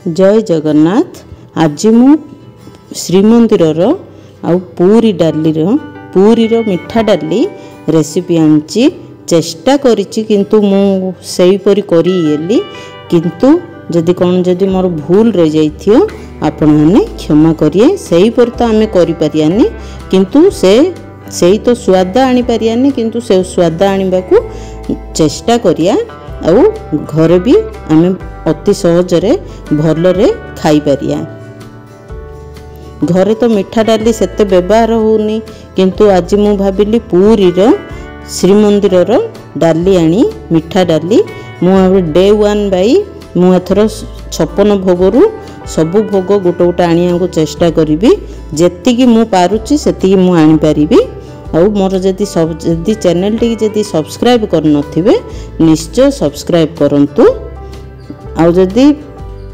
जय जगन्नाथ। आज मु श्रीमंदिर आउ पूरी डाली पूरी मिठा डाली रेसिपी आनी चेष्टा करिछि किंतु मु सेही परी करी किंतु जदि कौन जदि मोर भूल रह जाइथियो आपण माने क्षमा करिए। सेही परी तो आमे करि परियानी किंतु सेही तो स्वाद आनी परियानी किंतु से स्वाद आनिबा को चेष्टा करिया आउ घरे भी आमे अति सहज रे भलरे खाई परिया। घरे तो मिठा डाली सेते व्यवहार होनी किंतु आज मु भाबिली पूरी रो श्रीमंदिर रो डाली आनी मिठा डाली मु डे 1 बाई मु एथर 56 भोगरु सबु भोग गोटे गोटे आनिया को चेष्टा करी जेतिकी मु पारुची सेतिकी मु आनी पारिबी। आउ मोर जदि चैनल टी जदि सब्सक्राइब कर नथिबे निश्चय सब्सक्राइब करंतु। आउ जदि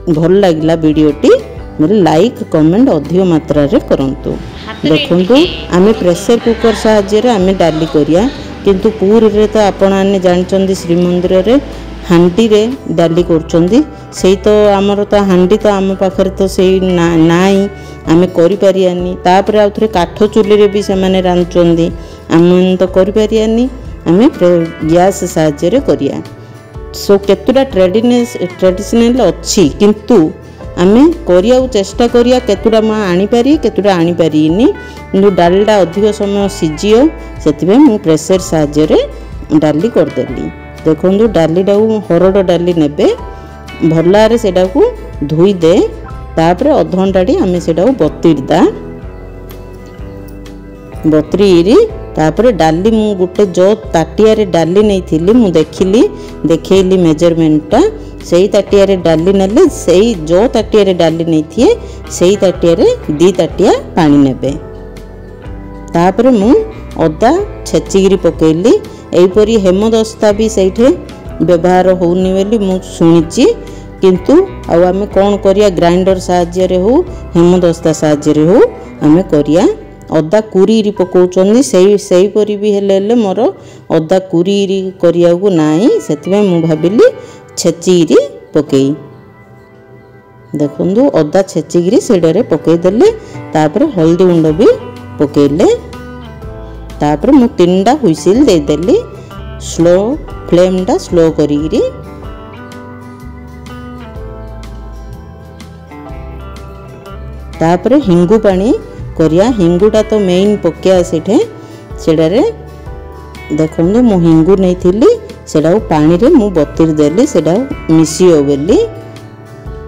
भल लागला वीडियोटी मेरे लाइक कमेंट अधिक मात्रा रे करंतु। देखंतु आमे प्रेशर कुकर साहाय्य रे आमे डाली करिया किंतु पूरी रे तो आपण आने जानचंदी श्रीमंदिर रे हांडी रे डाली करचंदी सेही तो हमर तो हांडी तो आम पाखरे तो सेही नाई आमे करि परियानी। तापर आउ थरे काठ चुली रे भी से माने रांचंदी आमे तो करि परियानी आमे गैस साहाय्य रे करिया। सो केतुरा ट्रेडिशनल अच्छी किंतु आमे करिया चेष्टा करिया केतुरा मा आनी पारी केतुरा आनी पारीनी किंतु डालडा अधिक समय सिजियो सेतिबे मु प्रेशर साहाय्य रे डाली कर देली। देखंतु डालीटा हरड़ डाली नेबे भल्लारे सेटा को धोई दे तापर अध घंटाटी आमे सेटा को बतीरदा बतरी तापर डाली मु गोटे जो ताटिया रे डाली नहीं थिली मु देखैली मेजरमेंटटा सेही ताटिया रे डाली नेले सेही जो ताटिया रे डाली नहीं थिए सेही ताटिया रे 2 ताटिया पानी नेबे। तापर मु अदा छेचिगिरी पकेली एपरी हेमदस्ता भी सेठे व्यवहार होनी बेली मु सुनिची किंतु आउ आमे कोन करिया ग्राइंडर साहाय्य रे हो हेमदस्ता साहाय्य रे हो आमे करिया। अदा कुरीरी पकाउचंदी सेही परी भी हेले मोर अदा कुरीरी करिया को नाही सेतिमे मु भाबिली छेचिगिरी पकेई। देखंतु अदा छेचिगिरी सेडरे पकेई देले तापर हल्दी गुंड भी पकेइले तापर मु 3टा हुइसिल दे देली स्लो फ्लेम टा स्लो करिगिरी। तापर हिंगु पानी करिया हिंगुटा तो मेन पकिया सेठारे देखंतु मु हिंगु नहीं थिली सेडा पानी रे मु बतिर देली सेडा मिसियो बेली।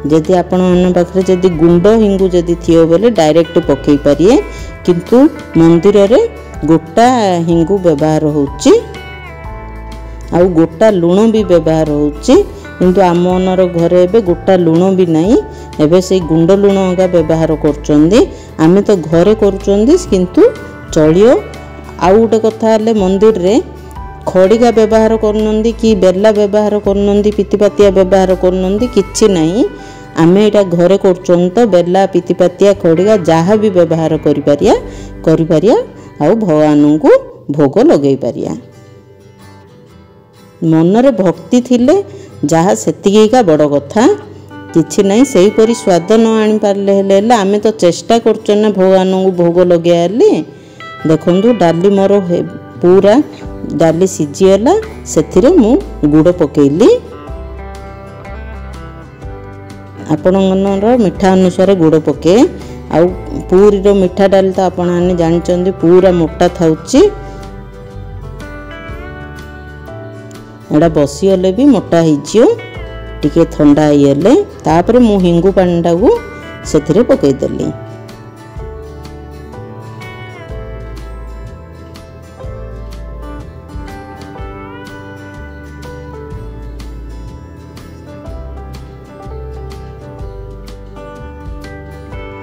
जदि आपण मन पाखरे जदि गुंड हिंगु जदि थियो बेले डायरेक्ट पकई पारिए किंतु मंदिर रे गोटा हिंगु व्यवहार होउची आउ गोटा लुण भी व्यवहार होउची किंतु आम मनर घरे एबे गोटा लुण भी नहीं एबे से गुंड लुण का व्यवहार करचंदी आमे तो घरे करचंदी किंतु चलियो। आउ गोटे कथा हले मंदिर रे खड़िका व्यवहार करनंदी कि बेला व्यवहार करनंदी पितिपातिया व्यवहार करनंदी किछि नहीं आमे एटा घरे करचन तो बेला पितिपातिया खड़िका जहाँ भी व्यवहार करि परिया आउ भगवान को भोग लगे पारिया। मनरे भक्ति थिले जहाँ सेतिकी का बड़ कथा किछि नहीं सेही परी स्वाद न आनी पारले हेले आमे तो चेष्टा करचन भगवान को भोग लगे। देखंतु डाली मोर पूरा डाली सिझीगला सेथिरे मु गुड़ पकेइली आपण मनर मिठा अनुसार गुड़ पके आउ पूरी रो मिठा डाली तो आपण आने जानचंदी पूरा मोटा थाउची एडा बसीगले भी मोटा हिजियो टिके ठंडा आइले तापर मु हिंगु पानीटा को सेथिरे पकेई देली।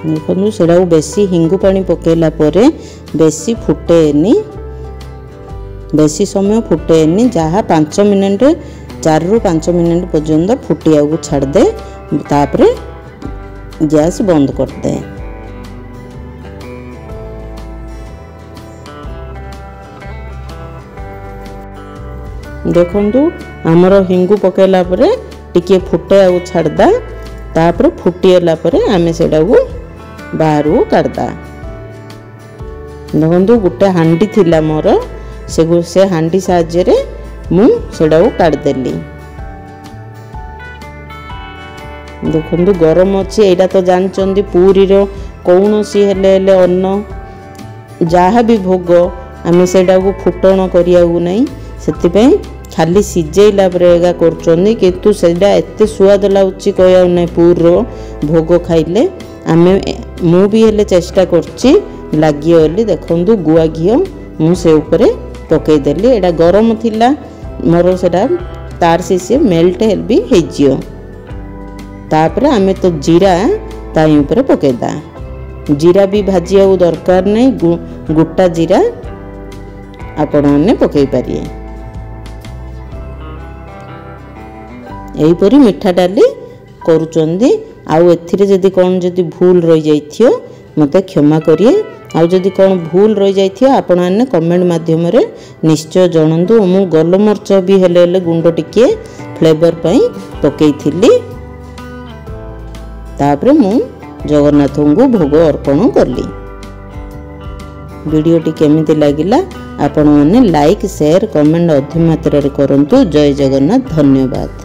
देखो सेटा बेसी हिंगु पानी पकेला परे बेसी फुटेनी बेसी समय फुटेनी जहाँ 5 मिनट 4 ରୁ 5 मिनट पर्यंत फुटिया को छाड़ दे तापर गैस बंद कर दे। देखंतु हमर हिंगु पकेला परे टिके फुटे आ छाड़दा तापर फुटीगला आमे सेटाको बाहर काढ़दा। देखो गोटे हांडी थिला मोर से हांडी साहाय्य मु सेटाको काढ़देली। देखो गरम अच्छी एटा तो जानचंदी पूरी रो कौन सी हेले अन्न जहाँ भी भोग आम सेटाको फुटण करिया नहीं से खाली सिझेला एगा कर किंतु सेटा एते स्वाद लाଗୁଛି कहया नहीं पूर भोग खाइले आमे मु भी हेले चेष्टा करछि लागि ओली। देखंतु गुआ घी मु से ऊपर पकई देली। एटा गरम थिला मोर सेटा तार से मेल्ट हेल भी हेजियो। तापर आमे तो जीरा ताई ऊपर पकेदा। जीरा भी भाजिया दरकार नहीं गोटा जीरा आपण माने पकई पारिए। एहीपरी मिठा डाली करूचंदी। आउ एथिरे जदि कोन जदि भूल रही जाइथियो मते क्षमा करिए। आउ जदि कोन भूल रही जाइथियो आपण माने कमेंट माध्यम रे निश्चय जणंतु। मु गोलमरच भी हेले गुंड टिके फ्लेवर पई पकेइथिली। तापर मु जगन्नाथ को भोग अर्पण करली। वीडियोटी केमिति लागिला आपण माने लाइक शेयर कमेंट अधिक मात्रा रे करंतु। जय जगन्नाथ, धन्यवाद।